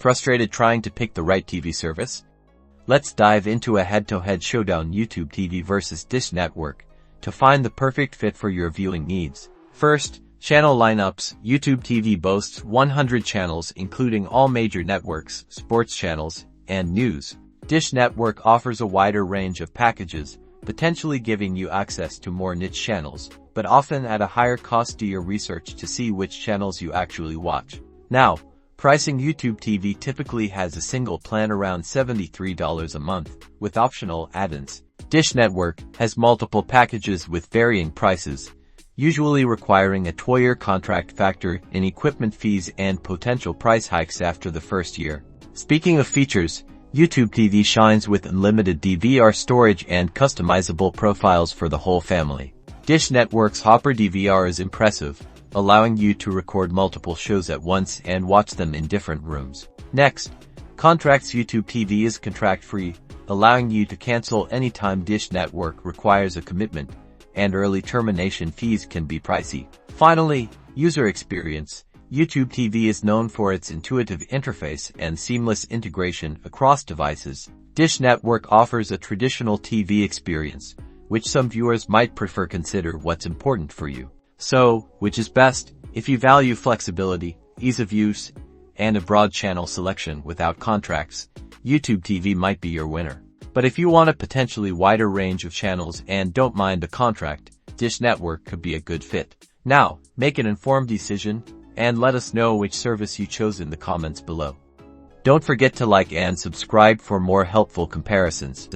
Frustrated trying to pick the right TV service? Let's dive into a head-to-head showdown: YouTube TV versus Dish Network, to find the perfect fit for your viewing needs. First, channel lineups. YouTube TV boasts 100 channels including all major networks, sports channels, and news. Dish Network offers a wider range of packages, potentially giving you access to more niche channels, but often at a higher cost. Do your research to see which channels you actually watch. Now, pricing. YouTube TV typically has a single plan around $73 a month, with optional add-ins. Dish Network has multiple packages with varying prices, usually requiring a 2-year contract, factor in equipment fees and potential price hikes after the first year. Speaking of features, YouTube TV shines with unlimited DVR storage and customizable profiles for the whole family. Dish Network's Hopper DVR is impressive, allowing you to record multiple shows at once and watch them in different rooms. Next, contracts. YouTube TV is contract-free, allowing you to cancel anytime. Dish Network requires a commitment, and early termination fees can be pricey. Finally, user experience. YouTube TV is known for its intuitive interface and seamless integration across devices. Dish Network offers a traditional TV experience, which some viewers might prefer. Consider what's important for you. So, which is best? If you value flexibility, ease of use, and a broad channel selection without contracts, YouTube TV might be your winner. But if you want a potentially wider range of channels and don't mind a contract, Dish Network could be a good fit. Now, make an informed decision and let us know which service you chose in the comments below. Don't forget to like and subscribe for more helpful comparisons.